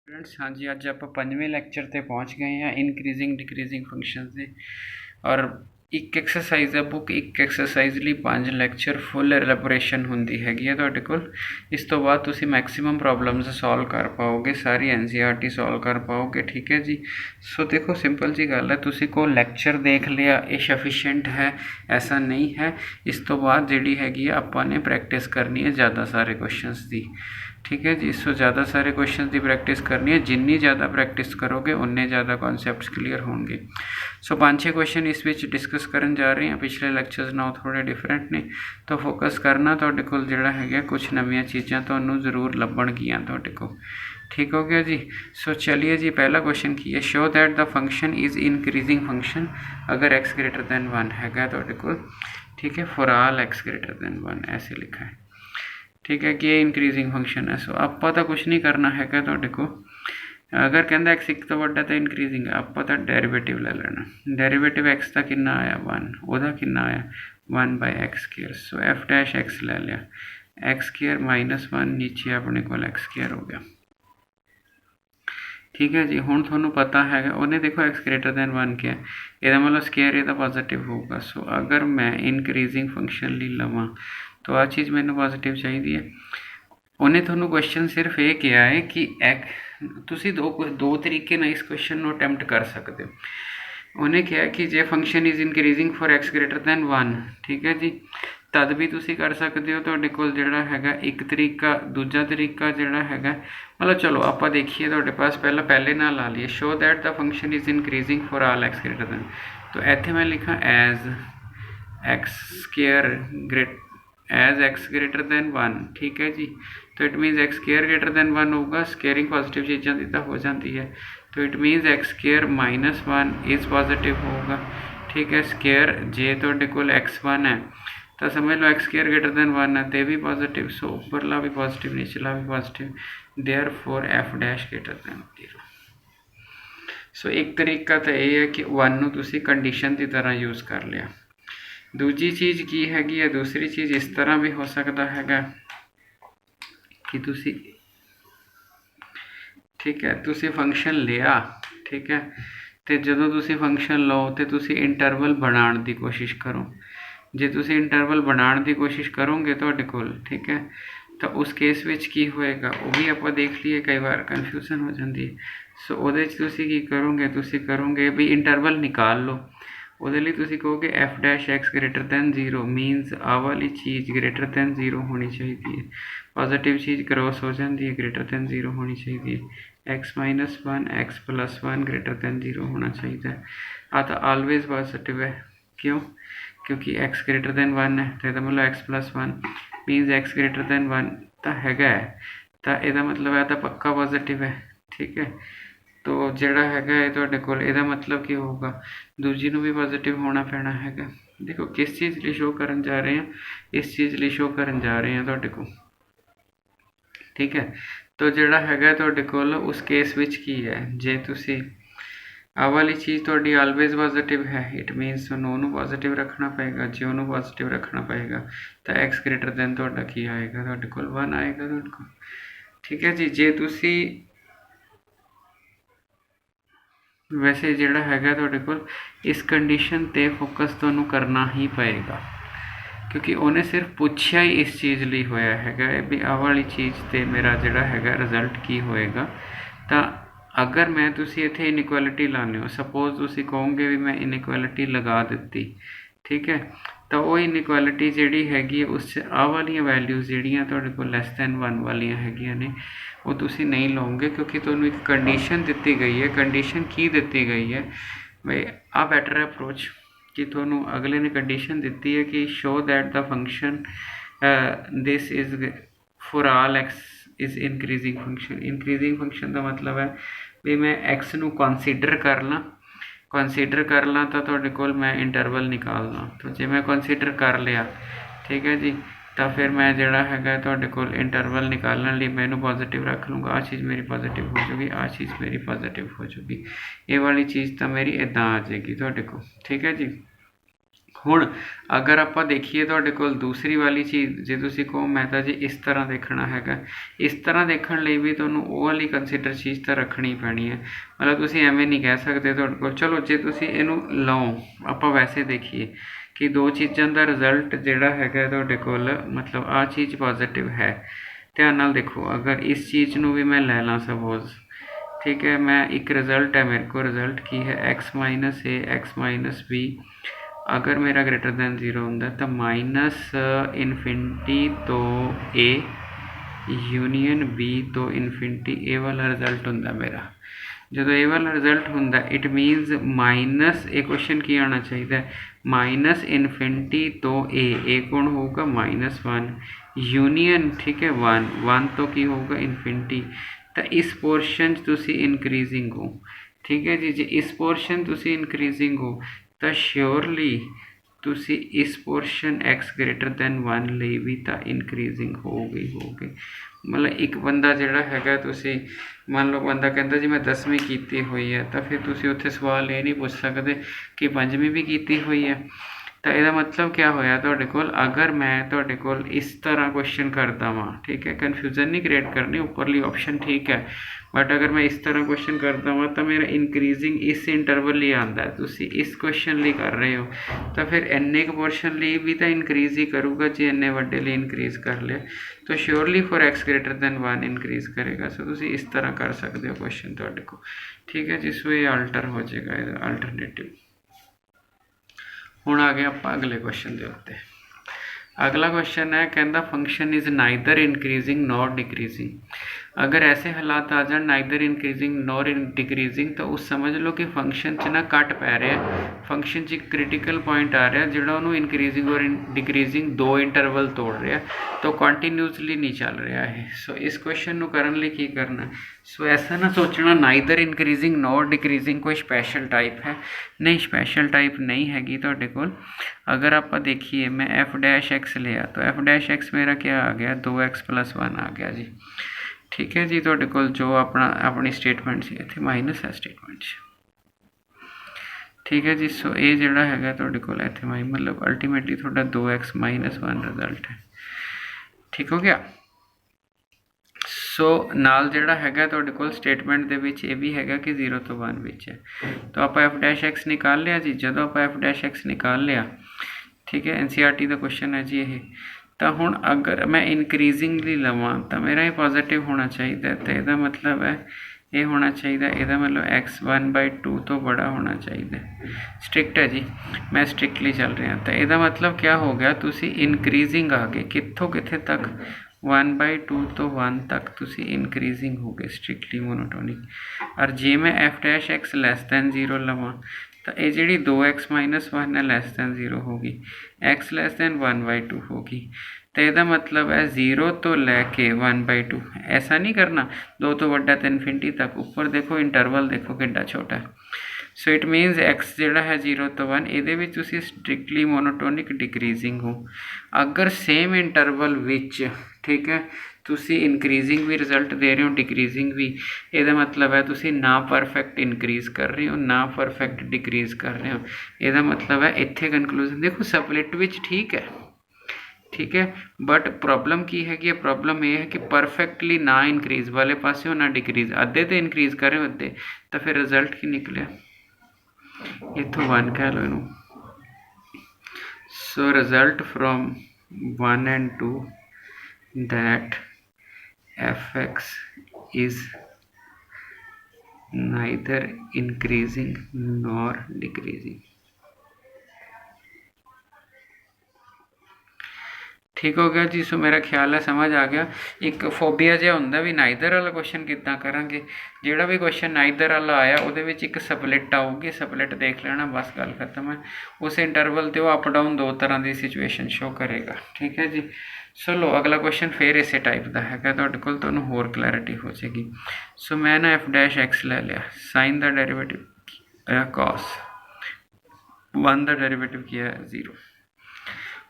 Friends हाँ जी, अज आप 5वें लैक्चर ते पहुँच गए हैं इनक्रीजिंग डिक्रीजिंग फंक्शन से। और एक एक्सरसाइज है बुक एक एक्सरसाइज ਲਈ 5 ਲੈਕਚਰ ਫੁੱਲ ਐਲੈਬੋਰੇਸ਼ਨ ਹੁੰਦੀ ਹੈਗੀ ਹੈ ਤੁਹਾਡੇ ਕੋਲ। ਇਸ ਤੋਂ ਬਾਅਦ ਤੁਸੀਂ ਮੈਕਸਿਮਮ ਪ੍ਰੋਬਲਮਸ ਸੋਲਵ ਕਰ ਪਾਓਗੇ, ਸਾਰੀ ਐਨਸੀਈਆਰਟੀ ਸੋਲਵ ਕਰ ਪਾਓਗੇ। ਠੀਕ ਹੈ ਜੀ। ਸੋ ਦੇਖੋ ਸਿੰਪਲ ਜੀ ਗੱਲ ਹੈ, ਤੁਸੀਂ ਕੋ ਲੈਕਚਰ ਦੇਖ ਲਿਆ ਇਹ ਸਫੀਸ਼ੀਐਂਟ ਹੈ, ਐਸਾ ਨਹੀਂ ਹੈ। ਇਸ ਤੋਂ ਬਾਅਦ ਜਿਹੜੀ ਹੈਗੀ ਆ ਆਪਾਂ ਨੇ ਪ੍ਰੈਕਟਿਸ ਕਰਨੀ ਹੈ ज़्यादा सारे क्वेश्चंस ਦੀ। ठीक है जी। सो ज़्यादा सारे क्वेश्चन की प्रैक्टिस करनी है, जिन्नी ज़्यादा प्रैक्टिस करोगे उन्ने ज़्यादा कॉन्सैप्ट्स क्लीयर होंगे। सो 5-6 क्वेश्चन इस विच डिस्कस करन जा रहे हैं। पिछले लैक्चर्स नाल थोड़े डिफरेंट ने, तो फोकस करना तुहाडे कोल जिहड़ा हैगा कुछ नवीं चीज़ां तुहानूं जरूर लभणगियां तुहाडे कोल। ठीक हो गया जी। सो चलिए जी, पहला क्वेश्चन की है, show that the function is increasing function अगर x ग्रेटर दैन 1 हैगा तुहाडे कोल। ठीक है, for all x greater than 1 ऐसे लिखा है। ठीक है कि ये इनक्रीजिंग फंक्शन है। सो आप तो कुछ नहीं करना है तुहाडे को। अगर कहता एक्स एक तो वड्डा तो इनक्रीजिंग है, आप तो डेरीवेटिव ले लेना। डेरीवेटिव एक्स का कितना आया 1, वह कितना आया 1/x²। सो एफ डैश एक्स ले लिया, x² -1 नीचे अपने को x² हो गया। ठीक है जी। हुण तुहानूं पता है उन्हें देखो एक्स ग्रेटर दैन 1 क्या है, यदा मतलब स्केयर यदा पॉजिटिव होगा। सो अगर मैं इनक्रीजिंग फंक्शन ली लवां तो आ चीज़ मैंने पॉजिटिव चाहिए है। उन्हें थोनों क्वेश्चन सिर्फ ये किया है कि तुसी दो तरीके ना इस क्वेश्चन को अटैम्प्ट कर सकते हो। उन्हें कहा कि जे function is increasing for x greater than 1, ठीक है जी, तद भी तुसी कर सकते हो। तुहाडे कोल जिहड़ा हैगा एक तरीका, दूजा तरीका जिहड़ा हैगा मतलब चलो आप देखिए तुहाडे पास पहले ना ला लिए, show that the function is increasing for all x greater then. तो इत्थे मैं लिखा एज एक्स ग्रेटर दैन 1। ठीक है जी। तो इट मीनस x² ग्रेटर दैन 1 होगा, स्केयरिंग पॉजिटिव चीज़ों की तो हो जाती है। तो इट मीनस x² -1 इज़ पॉजिटिव होगा। ठीक है, स्केयर जे तुहाडे कोल x1 है तो समझ लो x² ग्रेटर दैन 1 है तो भी पॉजिटिव। सो उपरला भी पॉजिटिव नीचला भी positive, therefore f dash greater than 0। सो एक तरीका तो यह है कि 1 नूं तुसीं कंडीशन की तरह यूज़ कर लिया। दूजी चीज़ की हैगी है, दूसरी चीज़ इस तरह भी हो सकता हैगा कि तुसी, ठीक है, तुसी फंक्शन लिया, ठीक है, तो जदों तुसी फंक्शन लो तो तुसी इंटरवल बनाने की कोशिश करो। जे तुसी इंटरवल बनाने की कोशिश करोगे तुहाडे कोल, ठीक है, तो उस केस विच की होएगा वो भी आप देख लिए, कई बार कन्फ्यूजन हो जाती है। सो उहदे च तुसी की करोगे, तुसी करोगे भी इंटरवल निकाल लो। ਉਹਦੇ ਲਈ ਤੁਸੀਂ ਕਹੋਗੇ f dash x greater than 0 minus आ वाली चीज़ ग्रेटर दैन 0 होनी चाहिए। पॉजिटिव चीज़ क्रॉस हो जाती है, ग्रेटर दैन 0 होनी चाहिए। x -1 x +1 ग्रेटर दैन 0 होना चाहिए। आ तो ऑलवेज पॉजिटिव है, क्यों? क्योंकि x ग्रेटर दैन 1 है तो यदा मतलब x +1 मीनस x ग्रेटर दैन 1 तो हैगा है, तो यदा मतलब है तो पक्का पॉजिटिव है। ठीक है, तो जिहड़ा हैगा है तुहाडे कोल इहदा मतलब की होगा दूजी नूं भी पॉजिटिव होना पैना हैगा। देखो किस चीज़ लिए शो करन जा रहे हैं, इस चीज़ लिए शो करन जा रहे हैं तुहाडे कोल। ठीक है, तो जिहड़ा हैगा तुहाडे कोल उस केस विच की है, जे तुसी आ वाली चीज़ तुहाडी ऑलवेज पॉजिटिव है, इट मीनस उन्होंने पॉजिटिव रखना पएगा। जे उन्होंने पॉजिटिव रखना पएगा तो एक्स ग्रेटर दैन तुहाडा की आएगा, तुहाडे कोल 1 आएगा तुहाडे कोल। ठीक है जी। जे तुसी वैसे जिहड़ा हैगा तुहाडे कोल इस कंडीशन ते फोकस तुहानूं करना ही पएगा, क्योंकि उन्हें सिर्फ पूछा ही इस चीज़ लिए होया हैगा भी आ वाली चीज़ ते मेरा जिहड़ा हैगा रिजल्ट की होएगा। तो अगर मैं तुसी इत्थे इनइक्वैलिटी लाने हो, सपोज तुसी कहोगे भी मैं इनइक्वैलिटी लगा दी, ठीक है, तो वो इनइक्वैलिटी जिहड़ी हैगी है उस आ वालियां वैल्यूज़ जिहड़ियां तुहाडे कोल लैस दैन 1 वालियां हैगियां ने वो तुसी नहीं लोगे, क्योंकि तुहानूं एक कंडीशन दी गई है। कंडीशन की दी गई है भाई, आ बैटर अप्रोच कि तुहानूं अगले ने कंडीशन दी है कि show that the function this is for all x is increasing function. Increasing function का मतलब है भी मैं एक्स नूं कंसीडर कर ला तो तुहाडे कोल मैं इंटरवल निकाल ला। तो जे मैं कंसीडर कर लिया, ठीक है जी, तो फिर मैं जिहड़ा हैगा तुहाडे कोल इंटरवल निकालने लिए मैं इनू पॉजिटिव रख लूँगा। आ चीज़ मेरी पॉजिटिव हो जाएगी, आ चीज़ मेरी पॉजिटिव हो जाएगी, ये वाली चीज़ तो मेरी इदां आ जाएगी तुहाडे कोल। ठीक है जी। ਹੁਣ ਅਗਰ ਆਪਾਂ ਦੇਖੀਏ ਤੁਹਾਡੇ ਕੋਲ ਦੂਸਰੀ ਵਾਲੀ ਚੀਜ਼, ਜੇ ਤੁਸੀਂ ਕਹੋ ਮੈਂ ਤਾਂ ਜੀ ਇਸ ਤਰ੍ਹਾਂ ਦੇਖਣਾ ਹੈਗਾ, ਇਸ ਤਰ੍ਹਾਂ ਦੇਖਣ ਲਈ ਵੀ ਤੁਹਾਨੂੰ ਉਹ ਵਾਲੀ ਕੰਸੀਡਰ ਚੀਜ਼ ਤਾਂ ਰੱਖਣੀ ਪੈਣੀ ਹੈ। ਮਤਲਬ ਤੁਸੀਂ ਐਵੇਂ ਨਹੀਂ ਕਹਿ ਸਕਦੇ ਤੁਹਾਡੇ ਕੋਲ, ਚਲੋ ਜੇ ਤੁਸੀਂ ਇਹਨੂੰ ਲਓ, ਆਪਾਂ ਵੈਸੇ ਦੇਖੀਏ ਕਿ ਦੋ ਚੀਜ਼ਾਂ ਦਾ ਰਿਜ਼ਲਟ ਜਿਹੜਾ ਹੈਗਾ ਤੁਹਾਡੇ ਕੋਲ, ਮਤਲਬ ਆਹ ਚੀਜ਼ ਪੋਜ਼ੀਟਿਵ ਹੈ। ਧਿਆਨ ਨਾਲ ਦੇਖੋ, ਅਗਰ ਇਸ ਚੀਜ਼ ਨੂੰ ਵੀ ਮੈਂ ਲੈ ਲਾਂ ਸਪੋਜ਼, ठीक है, मैं एक रिज़ल्ट है मेरे को, रिज़ल्ट की है x माइनस ए एक्स माइनस बी, अगर मेरा ग्रेटर दैन 0 होंगे तो माइनस इनफिनिटी तो ए यूनियन बी तो इनफिनिटी ए वाला रिज़ल्ट होंगे मेरा। जो ए वाला रिज़ल्ट होंगे इट मीनस माइनस ए क्वेश्चन की आना चाहिए माइनस इनफिनिटी तो ए कौन होगा -1 यूनियन, ठीक है, 1 तो की होगा इनफिनिटी। तो इस पोर्शन तुसी इनक्रीजिंग हो, ठीक है जी। जे इस पोर्शन तुसी इनक्रीजिंग हो तो श्योरली तुसी इस पोर्शन x ग्रेटर दैन 1 ਲਈ भी तो इनक्रीजिंग हो गई। मतलब एक बंदा जिहड़ा हैगा, तुसी मान लो बंदा कहता जी मैं 10वीं कीती हुई है, तो फिर तुसी उत्थे सवाल ये नहीं पूछ सकते कि 5वीं भी कीती हुई है। तो यदा मतलब क्या होया तुहाडे कोल, अगर मैं तुहाडे कोल इस तरह क्वेश्चन करता वां, ठीक है, कन्फ्यूजन नहीं क्रिएट करनी, उपरली ऑप्शन ठीक है, बट अगर मैं इस तरह क्वेश्चन करता वां तो मेरा इनक्रीजिंग इस इंटरवल ही आता है। तुसी इस क्वेश्चन लिए कर रहे हो तो फिर इन्ने के पोर्शन लिए भी तो इनक्रीज ही करूँगा, जे इन्ने वड्डे लिए इनक्रीज कर लिया तो surely for x greater than 1 increase करेगा। सो तुसी इस तरह कर सकते हो क्वेश्चन तुहाडे को, ठीक है, जिस वे अल्टर हो जाएगा अल्टरनेटिव। हुण आ गए आप अगले क्वेश्चन के उत्ते। अगला क्वेश्चन है, कहता function is neither increasing nor decreasing. अगर ऐसे हालात आ जाए नाइदर इंक्रीजिंग नॉर डिक्रीजिंग, तो उस समझ लो कि फंक्शन च ना कट पै रहा, फंक्शन च क्रिटिकल पॉइंट आ रहा जिहड़ा उन्होंने इनक्रीजिंग और डिक्रीजिंग दो इंटरवल तोड़ रहा, तो कंटीन्यूसली नहीं चल रहा है। सो इस क्वेश्चन को करने लिए की करना, सो ऐसा ना सोचना नाइदर इंक्रीजिंग नॉर डिक्रीजिंग कोई स्पैशल टाइप है, नहीं स्पैशल टाइप नहीं हैगी तुहाडे कोल। अगर आप देखिए मैं एफ डैश एक्स लिया तो एफ डैश एक्स मेरा क्या आ गया 2x + 1 आ गया जी, ठीक है जी। तुहाडे कोल जो अपनी स्टेटमेंट सी इत्थे माइनस है स्टेटमेंट, ठीक है जी। सो ये जिहड़ा हैगा तुहाडे कोल इत्थे मतलब अल्टीमेटली तुहाडा 2x - 1 रिजल्ट है, ठीक हो गया। सो नाल जिहड़ा हैगा तुहाडे कोल स्टेटमेंट दे विच ये भी हैगा कि 0 तो 1 विच है, तो आप एफ डैश एक्स निकाल लिया जी। जदों आप एफ डैश एक्स निकाल लिया, ठीक है, NCERT का क्वेश्चन है जी ये। तो हुण अगर मैं इनक्रीजिंगली लवां तो मेरा ये पॉजिटिव होना चाहिए, तो यदा मतलब है ये होना चाहिए, यदा मतलब x 1/2 तो बड़ा होना चाहिए। स्ट्रिक्ट है जी, मैं स्ट्रिक्टली चल रहा। तो यदा मतलब क्या हो गया, तुसी इनक्रीजिंग आ गए कित्थों कित्थे तक 1/2 तो 1 तक तुसी इनक्रीजिंग हो गए स्ट्रिक्टली मोनोटोनिक। और जे मैं F dash x less than 0 लवां तो ये जी 2x - 1 है लैस दैन 0 होगी, x लैस दैन 1/2 होगी। तो यदा मतलब है 0 तो लैके 1/2, ऐसा नहीं करना 2 तो वड्डा तो इनफिनिटी तक। ऊपर देखो इंटरवल देखो कितना छोटा है। सो इट मीनस x जोड़ा है 0 तो 1 ये स्ट्रिक्टली मोनोटोनिक डिक्रीजिंग हो। अगर सेम इंटरवल विच, ठीक है, तुसी इनक्रीजिंग भी रिजल्ट दे रहे हो डिक्रीजिंग भी, ये मतलब है तुसी ना परफेक्ट इनक्रीज कर रहे हो ना परफेक्ट डिक्रीज कर रहे हो। ये मतलब है इत्थे कंक्लूजन देखो स्प्लिट विच ठीक है, ठीक है, बट प्रॉब्लम की है कि प्रॉब्लम ये है कि परफेक्टली ना इनक्रीज वाले पास हो ना डिक्रीज, अद्धे तो इनक्रीज करें अद्धे, तो फिर रिजल्ट की निकले इतों 1 कह लो इनू। So result from 1 and 2 that fx is neither increasing nor decreasing, ठीक हो गया जी। सो मेरा ख्याल है समझ आ गया। एक फोबिया जिहा हुंदा भी नाइदर वाला क्वेश्चन कितना करांगे, जिहड़ा भी क्वेश्चन नाइदर वाला आया उहदे विच एक स्प्लिट आऊगी, स्प्लिट देख लेना बस गल खत्म है। उस इंटरवल ते वो अप डाउन दो तरह की सिचुएशन शो करेगा, ठीक है जी। चलो अगला क्वेश्चन फिर इस टाइप का है, तुहाडे कोल तुहानूं होर क्लैरिटी हो जाएगी। सो मैं ना एफ डैश एक्स ले लिया, साइन का डेरिवेटिव कॉस 1 का डेरिवेटिव किया है 0।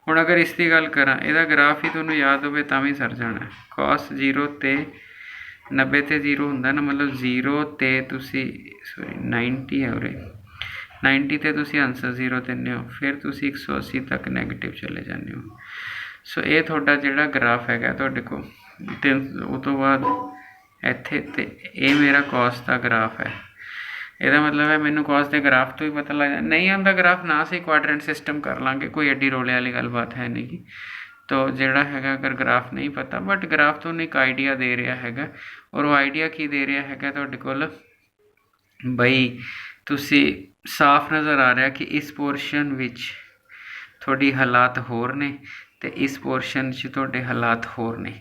हुण अगर इसकी गल करा, यदा ग्राफ ही तुहानूं याद होवे तां भी सर जाना। कॉस 0 ते 90 ते 0 हुंदा ना, मतलब 0 ते तुसी सॉरी 90 है उरे 90 ਤੇ ਤੁਸੀਂ ਆਂਸਰ 0 ਦਿੰਦੇ ਹੋ, ਫਿਰ ਤੁਸੀਂ 180 ਤੱਕ ਨੈਗੇਟਿਵ ਚਲੇ ਜਾਂਦੇ ਹੋ। ਸੋ ਇਹ ਤੁਹਾਡਾ ਜਿਹੜਾ ਗ੍ਰਾਫ ਹੈਗਾ ਤੁਹਾਡੇ ਕੋਲ, ਤੇ ਉਹ ਤੋਂ ਬਾਅਦ ਇੱਥੇ ਤੇ ਇਹ ਮੇਰਾ ਕੌਸ ਦਾ ਗ੍ਰਾਫ ਹੈ। ਇਹਦਾ ਮਤਲਬ ਹੈ ਮੈਨੂੰ ਕੌਸ ਦੇ ਗ੍ਰਾਫ ਤੋਂ ਹੀ ਪਤਾ ਲੱਗ ਜਾਂਦਾ। ਨਹੀਂ ਆਉਂਦਾ ਗ੍ਰਾਫ ਨਾ ਅਸੀਂ ਕੁਆਡਰੈਂਟ ਸਿਸਟਮ ਕਰ ਲਾਂਗੇ, ਕੋਈ ਐਡੀ ਰੋਲੇ ਵਾਲੀ ਗੱਲਬਾਤ ਹੈ ਨਹੀਂ ਗੀ। ਤੋ ਜਿਹੜਾ ਹੈਗਾ ਅਗਰ ਗ੍ਰਾਫ ਨਹੀਂ ਪਤਾ, ਬਟ ਗ੍ਰਾਫ ਤੋਂ ਇੱਕ ਆਈਡੀਆ ਦੇ ਰਿਹਾ ਹੈਗਾ, ਔਰ ਉਹ ਆਈਡੀਆ ਕੀ ਦੇ ਰਿਹਾ ਹੈਗਾ ਤੁਹਾਡੇ ਕੋਲ, ਬਈ ਤੁਸੀਂ ਸਾਫ਼ ਨਜ਼ਰ ਆ ਰਿਹਾ ਕਿ ਇਸ ਪੋਰਸ਼ਨ ਵਿੱਚ ਤੁਹਾਡੀ ਹਾਲਾਤ ਹੋਰ ਨੇ ਅਤੇ ਇਸ ਪੋਰਸ਼ਨ 'ਚ ਤੁਹਾਡੇ ਹਾਲਾਤ ਹੋਰ ਨੇ।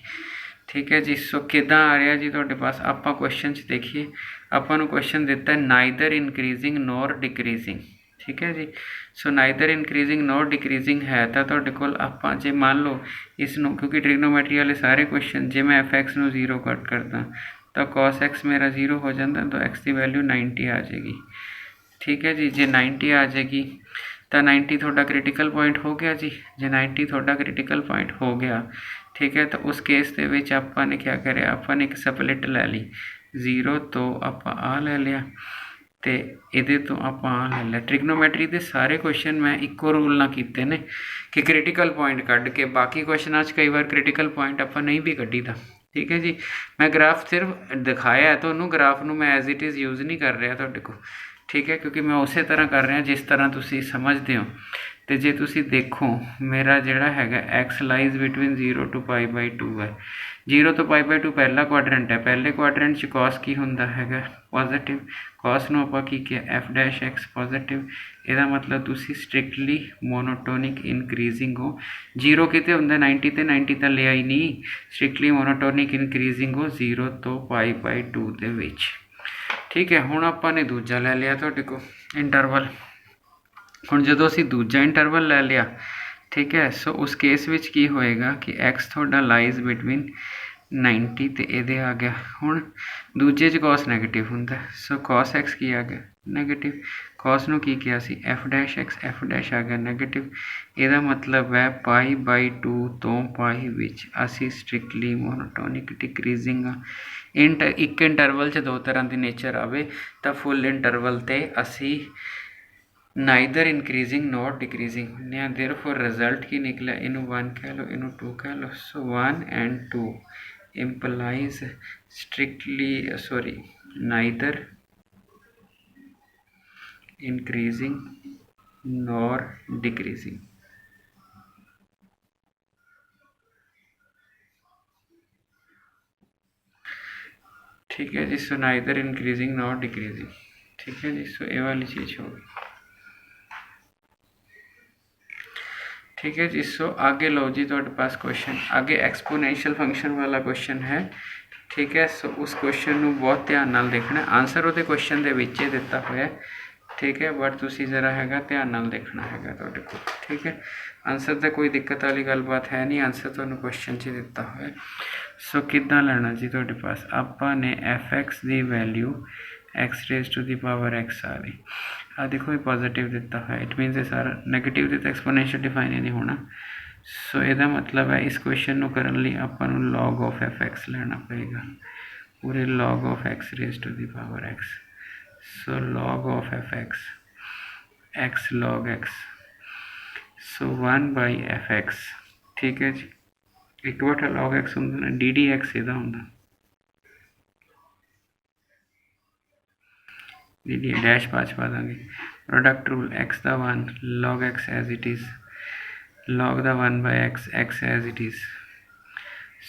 ਠੀਕ ਹੈ ਜੀ। ਸੋ ਕਿੱਦਾਂ ਆ ਰਿਹਾ ਜੀ ਤੁਹਾਡੇ ਪਾਸ, ਆਪਾਂ ਕੁਐਸਚਨ 'ਚ ਦੇਖੀਏ। ਆਪਾਂ ਨੂੰ ਕੁਐਸਚਨ ਦਿੱਤਾ ਨਾਈਦਰ ਇਨਕਰੀਜ਼ਿੰਗ ਨੋਰ ਡਿਕਰੀਜ਼ਿੰਗ। ਠੀਕ ਹੈ ਜੀ। ਸੋ ਨਾਈਦਰ ਇਨਕਰੀਜ਼ਿੰਗ ਨੋਰ ਡਿਕਰੀਜ਼ਿੰਗ ਹੈ ਤਾਂ ਤੁਹਾਡੇ ਕੋਲ ਆਪਾਂ ਜੇ ਮੰਨ ਲਓ ਇਸ ਨੂੰ, ਕਿਉਂਕਿ ਟ੍ਰਿਗਨੋਮੈਟਰੀ ਵਾਲੇ ਸਾਰੇ ਕੁਐਸਚਨ ਜੇ ਮੈਂ f(x) ਨੂੰ 0 ਕੱਟ ਕਰਦਾ ਤਾਂ cos x ਮੇਰਾ 0 ਹੋ ਜਾਂਦਾ, ਤਾਂ x ਦੀ ਵੈਲਿਊ 90 ਆ ਜਾਏਗੀ। ਠੀਕ ਹੈ ਜੀ। ਜੇ 90 ਆ ਜਾਏਗੀ ਤਾਂ 90 ਤੁਹਾਡਾ ਕ੍ਰਿਟੀਕਲ ਪੁਆਇੰਟ ਹੋ ਗਿਆ ਜੀ। ਜੇ 90 ਤੁਹਾਡਾ ਕ੍ਰਿਟੀਕਲ ਪੁਆਇੰਟ ਹੋ ਗਿਆ, ਠੀਕ ਹੈ, ਤਾਂ ਉਸ ਕੇਸ ਦੇ ਵਿੱਚ ਆਪਾਂ ਨੇ ਕਿਆ ਕਰਿਆ, ਆਪਾਂ ਨੇ ਇੱਕ ਸਪਲਿਟ ਲੈ ਲਈ, 0 ਤੋਂ ਆਪਾਂ ਆ ਲੈ ਲਿਆ ਅਤੇ ਇਹਦੇ ਤੋਂ ਆਪਾਂ ਆ ਲੈ ਲਿਆ। ਟ੍ਰਿਗਨੋਮੈਟਰੀ ਦੇ ਸਾਰੇ ਕੁਐਸਚਨ ਮੈਂ ਇੱਕੋ ਰੂਲ ਨਾਲ ਕੀਤੇ ਨੇ ਕਿ ਕ੍ਰਿਟੀਕਲ ਪੁਆਇੰਟ ਕੱਢ ਕੇ, ਬਾਕੀ ਕੁਐਸਚਨਾਂ 'ਚ ਕਈ ਵਾਰ ਕ੍ਰਿਟੀਕਲ ਪੁਆਇੰਟ ਆਪਾਂ ਨਹੀਂ ਵੀ ਕੱਢੀ ਦਾ। ਠੀਕ ਹੈ ਜੀ। ਮੈਂ ਗ੍ਰਾਫ ਸਿਰਫ ਦਿਖਾਇਆ ਤੁਹਾਨੂੰ, ਗ੍ਰਾਫ ਨੂੰ ਮੈਂ ਐਜ਼ ਇਟ ਇਜ਼ ਯੂਜ਼ ਨਹੀਂ ਕਰ ਰਿਹਾ ਤੁਹਾਡੇ ਕੋਲ। ਠੀਕ ਹੈ, ਕਿਉਂਕਿ ਮੈਂ ਉਸੇ ਤਰ੍ਹਾਂ ਕਰ ਰਿਹਾ ਜਿਸ ਤਰ੍ਹਾਂ ਤੁਸੀਂ ਸਮਝਦੇ ਹੋ। ਅਤੇ ਜੇ ਤੁਸੀਂ ਦੇਖੋ ਮੇਰਾ ਜਿਹੜਾ ਹੈਗਾ x ਲਾਈਜ਼ ਬਿਟਵੀਨ 0 to π/2 ਹੈ। 0 ਤੋਂ π/2 ਪਹਿਲਾ ਕੁਆਡਰੈਂਟ ਹੈ। ਪਹਿਲੇ ਕੁਆਡਰੈਂਟ 'ਚ cos ਕੀ ਹੁੰਦਾ ਹੈਗਾ, ਪੋਜ਼ੀਟਿਵ। cos ਨੂੰ ਆਪਾਂ ਕੀ ਕਿਹਾ, f'(x) ਪੋਜ਼ੀਟਿਵ। ਇਹਦਾ ਮਤਲਬ ਤੁਸੀਂ ਸਟ੍ਰਿਕਟਲੀ ਮੋਨੋਟੋਨਿਕ ਇਨਕਰੀਜ਼ਿੰਗ ਹੋ। 0 ਕਿਤੇ ਹੁੰਦਾ 90 ਤੇ 90 ਤਾਂ ਲਿਆ ਹੀ ਨਹੀਂ, ਸਟ੍ਰਿਕਟਲੀ ਮੋਨੋਟੋਨਿਕ ਇਨਕਰੀਜ਼ਿੰਗ ਹੋ 0 ਤੋਂ π/2 ਦੇ ਵਿੱਚ। ਠੀਕ ਹੈ। ਹੁਣ ਆਪਾਂ ਨੇ ਦੂਜਾ ਲੈ ਲਿਆ ਤੁਹਾਡੇ ਕੋਲ ਇੰਟਰਵਲ। ਹੁਣ ਜਦੋਂ ਅਸੀਂ ਦੂਜਾ ਇੰਟਰਵਲ ਲੈ ਲਿਆ, ਠੀਕ ਹੈ, ਸੋ ਉਸ ਕੇਸ ਵਿੱਚ ਕੀ ਹੋਏਗਾ ਕਿ x ਤੁਹਾਡਾ ਲਾਈਜ਼ ਬਿਟਵੀਨ 90 ਅਤੇ ਇਹਦੇ ਆ ਗਿਆ। ਹੁਣ ਦੂਜੇ 'ਚ cos ਨੈਗੇਟਿਵ ਹੁੰਦਾ, ਸੋ cos x ਕੀ ਆ ਗਿਆ, ਨੈਗੇਟਿਵ। cos ਨੂੰ ਕੀ ਕਿਹਾ ਸੀ, f'(x), f' ਆ ਗਿਆ ਨੈਗੇਟਿਵ। ਇਹਦਾ ਮਤਲਬ ਹੈ π/2 ਤੋਂ π ਵਿੱਚ ਅਸੀਂ ਸਟ੍ਰਿਕਟਲੀ ਮੋਨੋਟੋਨਿਕ ਡਿਕਰੀਜ਼ਿੰਗ ਆ। ਇੱਕ ਇੰਟਰਵਲ 'ਚ ਦੋ ਤਰ੍ਹਾਂ ਦੀ ਨੇਚਰ ਆਵੇ ਤਾਂ ਫੁੱਲ ਇੰਟਰਵਲ 'ਤੇ ਅਸੀਂ ਨਾਈਦਰ ਇਨਕਰੀਜ਼ਿੰਗ ਨੋਟ ਡਿਕਰੀਜ਼ਿੰਗ ਹੁੰਦੇ ਹਾਂ। ਦੇਅਰਫੋਰ ਰਿਜ਼ਲਟ ਕੀ ਨਿਕਲਿਆ, ਇਹਨੂੰ 1 ਕਹਿ ਲਓ, ਇਹਨੂੰ 2 ਕਹਿ ਲਓ। ਸੋ 1 and 2 implies neither increasing nor decreasing। ठीक है जी। So neither increasing not decreasing. ठीक है जी। सो ये वाली चीज़ होगी। ठीक है जी। सो आगे लो जी ਤੁਹਾਡੇ पास क्वेश्चन, आगे एक्सपोनेंशियल फंक्शन वाला क्वेश्चन है। ठीक है। सो उस क्वेश्चन ਨੂੰ बहुत ध्यान ਨਾਲ देखना, आंसर ਉਹਦੇ क्वेश्चन ਦੇ ਵਿੱਚ ਹੀ ਦਿੱਤਾ ਹੋਇਆ। ठीक है, बट ਤੁਸੀਂ ਜ਼ਰਾ ਹੈਗਾ ਧਿਆਨ ਨਾਲ ਦੇਖਣਾ ਹੈਗਾ ਤੁਹਾਡੇ ਕੋਲ। ठीक है। आंसर ਤਾਂ ਕੋਈ ਦਿੱਕਤ ਵਾਲੀ ਗੱਲਬਾਤ ਹੈ ਨਹੀਂ, ਆਂਸਰ ਤੁਹਾਨੂੰ क्वेश्चन 'ਚ ਦਿੱਤਾ ਹੋਇਆ। ਸੋ ਕਿੱਦਾਂ ਲੈਣਾ ਜੀ ਤੁਹਾਡੇ ਪਾਸ, ਆਪਾਂ ਨੇ f(x) ਦੀ ਵੈਲਿਊ x⁻x ਆ ਗਈ। ਆ ਦੇਖੋ ਇਹ ਪੋਜ਼ੀਟਿਵ ਦਿੱਤਾ ਹੋਇਆ, ਇਟ ਮੀਨਸ ਇਹ ਸਾਰਾ ਨੈਗੇਟਿਵ ਦੇ ਤਾਂ ਐਕਸਪੋਨੈਂਸ਼ੀਅਲ ਡਿਫਾਈਨ ਹੀ ਨਹੀਂ ਹੋਣਾ। ਸੋ ਇਹਦਾ ਮਤਲਬ ਹੈ ਇਸ ਕੁਐਸਚਨ ਨੂੰ ਕਰਨ ਲਈ ਆਪਾਂ ਨੂੰ log of f(x) ਲੈਣਾ ਪਏਗਾ, ਪੂਰੇ log of x⁻x। So log of f(x), x log x, so 1/f(x). ਠੀਕ ਹੈ ਜੀ। 1/log x ਹੁੰਦਾ ਨਾ, ddx ਇਹਦਾ ਹੁੰਦਾ, dd ਡੈਸ਼ ਬਾਅਦ ਪਾ ਦਾਂਗੇ। ਪ੍ਰੋਡਕਟ ਰੂਲ, x ਦਾ 1 log x as it is, log ਦਾ 1/x, x as it is.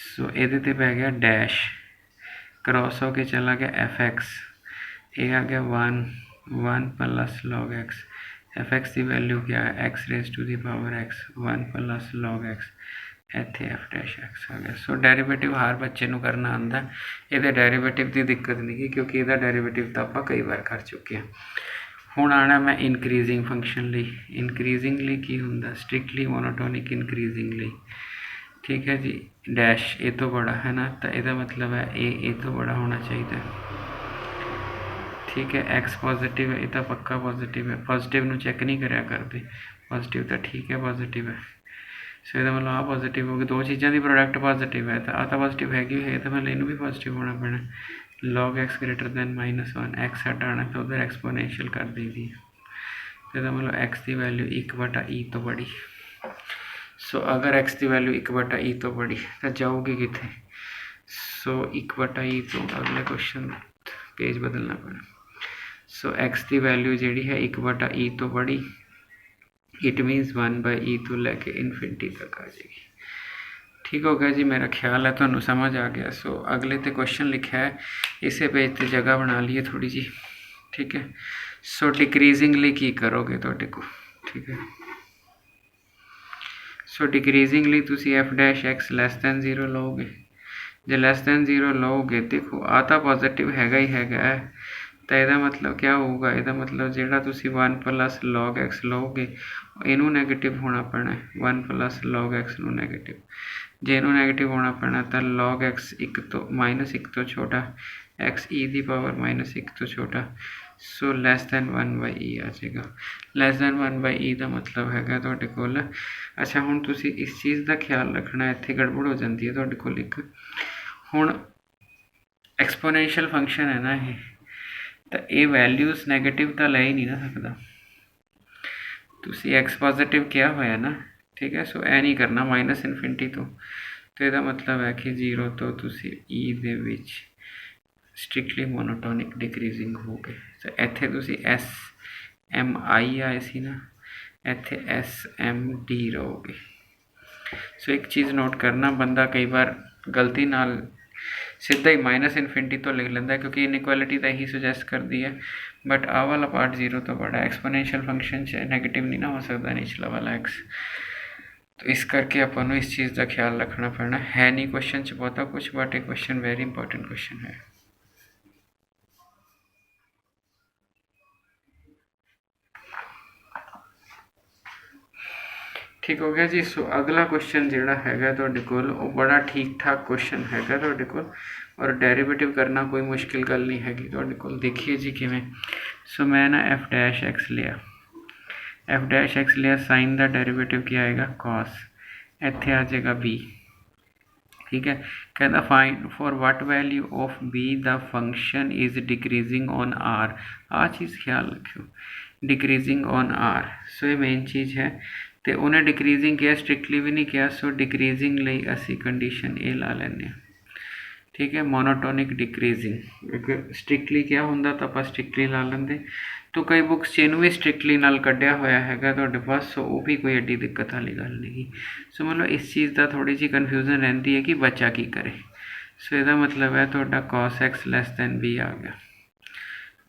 So ਇਹਦੇ 'ਤੇ ਪੈ ਗਿਆ ਡੈਸ਼, ਕ੍ਰੋਸ ਹੋ ਕੇ ਚਲਾ ਗਿਆ f(x), ਇਹ ਆ ਗਿਆ 1 + log x। f(x) ਦੀ ਵੈਲਿਊ ਕਿਆ ਹੈ, x⁻x 1 + log x, ਇੱਥੇ f'(x) ਆ ਗਿਆ। ਸੋ ਡੈਰੀਵੇਟਿਵ ਹਰ ਬੱਚੇ ਨੂੰ ਕਰਨਾ ਆਉਂਦਾ, ਇਹਦੇ ਡੈਰੀਵੇਟਿਵ ਦੀ ਦਿੱਕਤ ਨਹੀਂ ਗੀ, ਕਿਉਂਕਿ ਇਹਦਾ ਡੈਰੀਵੇਟਿਵ ਤਾਂ ਆਪਾਂ ਕਈ ਵਾਰ ਕਰ ਚੁੱਕੇ ਹਾਂ। ਹੁਣ ਆਉਣਾ ਮੈਂ ਇਨਕਰੀਜ਼ਿੰਗ ਫੰਕਸ਼ਨ ਲਈ। ਇਨਕਰੀਜ਼ਿੰਗ ਲਈ ਕੀ ਹੁੰਦਾ, ਸਟ੍ਰਿਕਟਲੀ ਮੋਨੋਟੋਨਿਕ ਇਨਕਰੀਜ਼ਿੰਗ ਲਈ। ਠੀਕ ਹੈ ਜੀ। ਡੈਸ਼ ਇਹ ਤੋਂ ਬੜਾ ਹੈ ਨਾ, ਤਾਂ ਇਹਦਾ ਮਤਲਬ ਹੈ ਇਹ ਤੋਂ ਬੜਾ ਹੋਣਾ ਚਾਹੀਦਾ। ਠੀਕ ਹੈ। x ਪੋਜ਼ੀਟਿਵ ਹੈ, ਇਹ ਤਾਂ ਪੱਕਾ ਪੋਜ਼ੀਟਿਵ ਹੈ, ਪੋਜ਼ੀਟਿਵ ਨੂੰ ਚੈੱਕ ਨਹੀਂ ਕਰਿਆ ਕਰਦੇ, ਪੋਜ਼ੀਟਿਵ ਤਾਂ ਠੀਕ ਹੈ, ਪੋਜ਼ੀਟਿਵ ਹੈ। ਸੋ ਇਹਦਾ ਮਤਲਬ ਆਹ ਪੋਜ਼ੀਟਿਵ ਹੋ ਗਈ, ਦੋ ਚੀਜ਼ਾਂ ਦੀ ਪ੍ਰੋਡਕਟ ਪੋਜ਼ੀਟਿਵ ਹੈ, ਤਾਂ ਆਹ ਤਾਂ ਪੋਜ਼ੀਟਿਵ ਹੈਗੀ ਹੈ, ਤਾਂ ਮਤਲਬ ਇਹਨੂੰ ਵੀ ਪੋਜ਼ੀਟਿਵ ਹੋਣਾ ਪੈਣਾ। log x > -1, x ਹਟਾਉਣਾ ਤਾਂ ਉਧਰ ਐਕਸਪੋਨੈਂਸ਼ੀਅਲ ਕਰ ਦਈਦੀ ਹੈ। ਇਹਦਾ ਮਤਲਬ x ਦੀ ਵੈਲਿਊ 1/e ਤੋਂ ਬੜੀ। ਸੋ ਅਗਰ x ਦੀ ਵੈਲਿਊ 1/e ਤੋਂ ਬੜੀ ਤਾਂ ਜਾਊਗੀ ਕਿੱਥੇ? ਸੋ 1/e ਤੋਂ ਅਗਲੇ ਕੁਐਸਚਨ पेज बदलना पैना। सो x की वैल्यू जी है 1/e तो बड़ी, इट मीनस 1/e तो लैके इनफिनिटी तक आ जाएगी। ठीक हो गया जी, मेरा ख्याल है तुहानू समझ आ गया। सो अगले तो क्वेश्चन लिखा है, इसे पेज पर जगह बना लीए थोड़ी जी। ठीक है, सो डिक्रीजिंगली की करोगे तुहाडे को? ठीक है, सो डिक्रीजिंगली तुसी f' लैस दैन 0 लोगे। जो लैस दैन 0 लोगे, देखो आ तो पॉजिटिव हैगा ही हैगा, तो यदा मतलब क्या होगा? यदा मतलब जोड़ा तुसी 1 + log x लोगे इनू नैगेटिव होना पैना, 1 + log x नू नैगेटिव। जे इनू नैगेटिव होना पैना तो log x -1 तो छोटा, x e की पावर -1 तो छोटा, सो लैस दैन 1/e आ जाएगा। लैस दैन 1/e का मतलब हैगा तुहाडे कोल। अच्छा, हुण तुसी इस चीज़ का ख्याल रखना, इत्थे गड़बड़ हो जाती है तुहाडे कोल एक। हुण एक्सपोनेंशियल फंक्शन है ना ये, तो ये वैल्यूज़ नैगेटिव तो ले ही नहीं ना सकता। तुसी एक्स पॉजिटिव क्या होया ना, ठीक है। सो ए नहीं करना -इनफिनिटी तो यदा मतलब है कि 0 तो तुसी ई दे विच स्ट्रिक्टली मोनोटोनिक डिक्रीजिंग हो गए। तो इत्थे तुसी SMI आए सी ना, इत्थे SMD रहोगे। सो एक चीज़ नोट करना, बंदा कई बार गलती नाल सीधा ही -इनफिनिटी तो लिख लेंदा, क्योंकि इनइक्वालिटी तो यही सुजैसट करती है। बट आ वाला पार्ट 0 तो बड़ा, एक्सपोनेंशियल फंक्शन च नैगेटिव नहीं ना हो सकता निचला वाला x। तो इस करके अपन इस चीज़ का ख्याल रखना पैना है। नहीं क्वेश्चन च बहुता कुछ, बट एक क्वेश्चन वेरी इंपॉर्टेंट क्वेश्चन है। ठीक हो गया जी। सो अगला क्वेश्चन जोड़ा है तुहाडे कोल वो बड़ा ठीक ठाक क्वेश्चन है तुहाडे कोल, और डेरिवेटिव करना कोई मुश्किल गल नहीं हैगी तुहाडे कोल। देखिए जी किवें। सो मैं ना f' लिया, f' लिया, साइन का डेरिवेटिव क्या आएगा? cos, इत्थे आ जाएगा b। ठीक है, कहता find for what value of b the function is decreasing on r। आ चीज़ ख्याल रखियो, डिक्रीजिंग ऑन r। सो ये मेन चीज़ है। तो उन्हें डिक्रीजिंग किया, स्ट्रिक्टली भी नहीं किया। सो डिक्रीजिंग लई असी कंडीशन ए ला लेने। ठीक है, मोनोटोनिक डिक्रीजिंग। स्ट्रिक्टली क्या होंदा तो आप स्ट्रिक्टली ला लेंगे। तो कई बुक्स इनू भी स्ट्रिक्टली नाल कढ़िया होया है तुहाडे पास। सो वो भी कोई एडी दिक्कत वाली गल नहीं। सो मतलब इस चीज़ का थोड़ी जी कन्फ्यूजन रहती है कि बच्चा की करे। सो इसका मतलब है तुहाडा cos x less than b आ गया।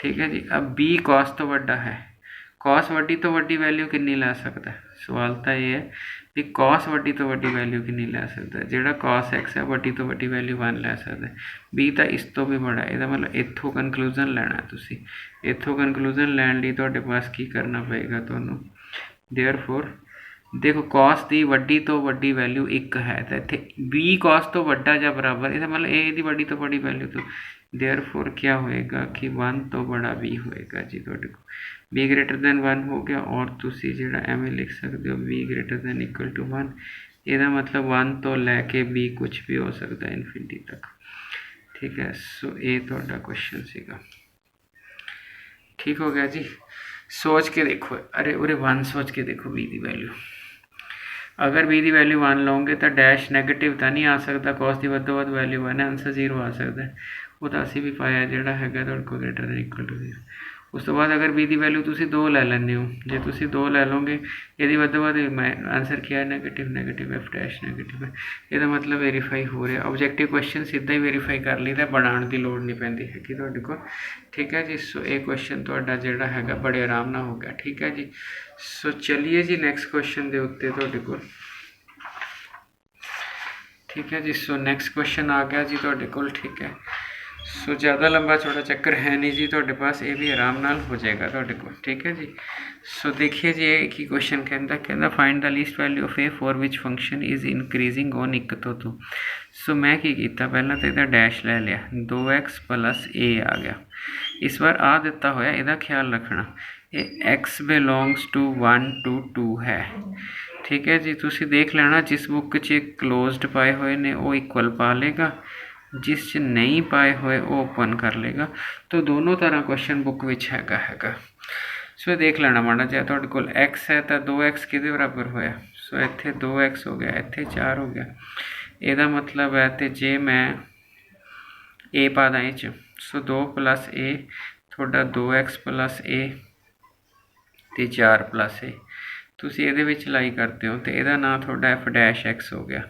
ठीक है जी। अब b cos तो वड्डा है, cos वड्डी तो वड्डी वैल्यू कितनी लै सकता है? सवाल तो ये है कि cos वड्डी तो वड्डी वैल्यू कितनी लै सकता है? जोड़ा cos x है वड्डी तो वड्डी वैल्यू 1 लै सकता है। b तो इस तो भी बड़ा, यदा मतलब इत्थों कनकलूजन लैना है तुसी। इत्थों कनकलूजन लैन लई तुहाडे पास की करना पएगा तुहानू? देयरफॉर देखो cos की वड्डी तो वड्डी वैल्यू 1 है, तो इत्थे b cos तो वड्डा या बराबर, इसका मतलब ए दी वड्डी तो वड्डी वैल्यू तो देयरफॉर क्या होएगा कि 1 तो बड़ा b होएगा जी। तुहाडे को b ग्रेटर दैन 1 हो गया, और तुसी जिहड़ा एवें लिख सकते हो b greater than equal to 1। इसका मतलब 1 तो लैके b कुछ भी हो सकता है इनफिनिटी तक। ठीक है, सो ये तुहाडा क्वेश्चन सीगा। ठीक हो गया जी। सोच के देखो, अरे उरे 1 सोच के देखो b की वैल्यू। अगर b की वैल्यू 1 लोगे तो डैश नैगेटिव तो नहीं आ सकता, cos की वध तो वध वैल्यू 1 है, आंसर 0 आ सकता है। वो तो असी भी पाया जोड़ा है तुहाडे कोल ग्रेटर दैन इक्वल टू 0। उस तो बाद अगर b की वैल्यू तुसी 2 लै लैंदे हो, जे तुसी 2 लै लोगे, यदि वध तो वध आंसर क्या है? नैगेटिव। नैगेटिव f' नैगेटिव है। इसका मतलब वेरीफाई हो रहा। ऑब्जेक्टिव क्वेश्चन सीधा ही वेरीफाई कर लीता, बनाने की लोड़ नहीं पैंदी हैगी तुहाडे कोल। ठीक है जी। सो ये क्वेश्चन तुहाडा जिहड़ा हैगा बड़े आराम नाल हो गया। ठीक है जी। सो चलिए जी नैक्सट क्वेश्चन के उत्ते तुहाडे कोल। ठीक है जी। सो नैक्सट क्वेश्चन आ गया जी तुहाडे कोल। ठीक है, सो ज़्यादा लंबा चौड़ा चक्कर है नहीं जी तुहाडे पास, ये भी आराम नाल हो जाएगा तुहाडे कोल। ठीक है जी। सो देखिए जी एक ही क्वेश्चन कहता find the least value of A for which function is increasing on 1 तो 2। सो मैं की कीता, पहला तो इहदा डैश ले लिया, 2x + a आ गया। इस बार आ दिता होया, इहदा ख्याल रखना ये x बिलोंग्स टू 1 to 2 है। ठीक है जी। तुसी देख लेना जिस बुक च क्लोज्ड पाए हुए ने वो इक्वल पा लेगा, जिस च नहीं पाए हुए वो ओपन कर लेगा। तो दोनों तरह क्वेश्चन बुक विच हैगा। ਸੋ ਇਹ ਦੇਖ ਲੈਣਾ ਮਾੜਾ ਜਿਹਾ, ਤੁਹਾਡੇ ਕੋਲ x ਹੈ ਤਾਂ 2x ਕਿਹਦੇ ਬਰਾਬਰ ਹੋਇਆ, ਸੋ ਇੱਥੇ 2x ਹੋ ਗਿਆ, ਇੱਥੇ 4 ਹੋ ਗਿਆ। ਇਹਦਾ ਮਤਲਬ ਹੈ ਤੇ ਜੇ ਮੈਂ a ਪਾ ਦਾਂ ਇਹ 'ਚ, ਸੋ 2 + a ਤੁਹਾਡਾ 2x + a ਤੇ 4 + a, ਤੁਸੀਂ ਇਹਦੇ ਵਿੱਚ ਲਾਈ ਕਰਦੇ ਹੋ ਤੇ ਇਹਦਾ ਨਾਂ ਤੁਹਾਡਾ f' ਹੋ ਗਿਆ,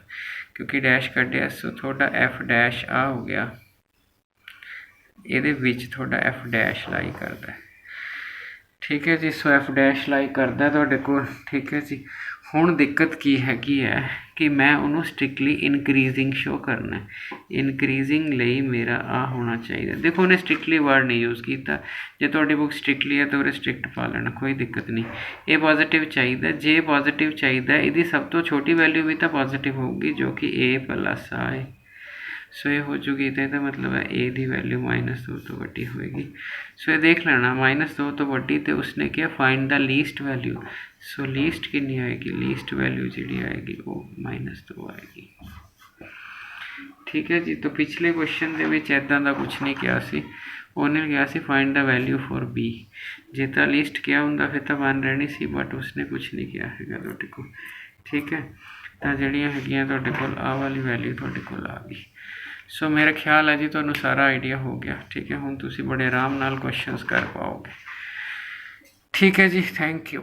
ਕਿਉਂਕਿ ਡੈਸ਼ ਕੱਢਿਆ, ਸੋ ਤੁਹਾਡਾ f' ਆ ਹੋ ਗਿਆ, ਇਹਦੇ ਵਿੱਚ ਤੁਹਾਡਾ f' ਲਾਈ ਕਰਦਾ। ਠੀਕ ਹੈ ਜੀ, ਸੋ f' ਲਾਈ ਕਰਦਾ ਤੁਹਾਡੇ ਕੋਲ। ਠੀਕ ਹੈ ਜੀ, ਹੁਣ ਦਿੱਕਤ ਕੀ ਹੈਗੀ ਹੈ ਕਿ ਮੈਂ ਉਹਨੂੰ ਸਟ੍ਰਿਕਟਲੀ ਇਨਕਰੀਜ਼ਿੰਗ ਸ਼ੋ ਕਰਨਾ। ਇਨਕਰੀਜ਼ਿੰਗ ਲਈ ਮੇਰਾ ਆ ਹੋਣਾ ਚਾਹੀਦਾ, ਦੇਖੋ ਉਹਨੇ ਸਟ੍ਰਿਕਟਲੀ ਵਰਡ ਨਹੀਂ ਯੂਜ਼ ਕੀਤਾ, ਜੇ ਤੁਹਾਡੀ ਬੁੱਕ ਸਟ੍ਰਿਕਟਲੀ ਹੈ ਤਾਂ ਉਹਦੇ ਸਟ੍ਰਿਕਟ ਪਾ ਲੈਣਾ, ਕੋਈ ਦਿੱਕਤ ਨਹੀਂ। ਇਹ ਪੋਜ਼ੀਟਿਵ ਚਾਹੀਦਾ, ਜੇ ਪੋਜ਼ੀਟਿਵ ਚਾਹੀਦਾ ਇਹਦੀ ਸਭ ਤੋਂ ਛੋਟੀ ਵੈਲਿਊ ਵੀ ਤਾਂ ਪੋਜ਼ੀਟਿਵ ਹੋਊਗੀ, ਜੋ ਕਿ a + ਆ ਹੈ। ਸੋ ਇਹ ਹੋ ਜੂਗੀ, ਤਾਂ ਇਹਦਾ ਮਤਲਬ ਹੈ a ਦੀ ਵੈਲਿਊ -2 ਤੋਂ ਵੱਡੀ ਹੋਏਗੀ। ਸੋ ਇਹ ਦੇਖ ਲੈਣਾ -2 ਤੋਂ ਵੱਡੀ, ਤੇ ਉਸਨੇ ਕਿਹਾ ਫਾਈਂਡ ਦਾ ਲੀਸਟ ਵੈਲਿਊ। ਸੋ ਲੀਸਟ ਕਿੰਨੀ ਆਏਗੀ, ਲੀਸਟ ਵੈਲਿਊ ਜਿਹੜੀ ਆਏਗੀ ਉਹ -2 ਆਏਗੀ। ਠੀਕ ਹੈ ਜੀ, ਤਾਂ ਪਿਛਲੇ ਕੁਐਸਚਨ ਦੇ ਵਿੱਚ ਇੱਦਾਂ ਦਾ ਕੁਛ ਨਹੀਂ ਕਿਹਾ ਸੀ, ਉਹਨੇ ਕਿਹਾ ਸੀ find the value for b। ਜੇ ਤਾਂ ਲੀਸਟ ਕਿਹਾ ਹੁੰਦਾ ਫਿਰ ਤਾਂ 1 ਰਹਿਣੀ ਸੀ, ਬਟ ਉਸਨੇ ਕੁਛ ਨਹੀਂ ਕਿਹਾ ਹੈਗਾ ਤੁਹਾਡੇ ਕੋਲ। ਠੀਕ ਹੈ, ਤਾਂ ਜਿਹੜੀਆਂ ਹੈਗੀਆਂ ਤੁਹਾਡੇ ਕੋਲ ਆਹ ਵਾਲੀ ਵੈਲਿਊ ਤੁਹਾਡੇ ਕੋਲ ਆ ਗਈ। ਸੋ ਮੇਰਾ ਖਿਆਲ ਹੈ ਜੀ ਤੁਹਾਨੂੰ ਸਾਰਾ ਆਈਡੀਆ ਹੋ ਗਿਆ। ਠੀਕ ਹੈ, ਹੁਣ ਤੁਸੀਂ ਬੜੇ ਆਰਾਮ ਨਾਲ ਕੁਐਸਚਨਸ ਕਰ ਪਾਓਗੇ। ਠੀਕ ਹੈ ਜੀ, ਥੈਂਕ ਯੂ।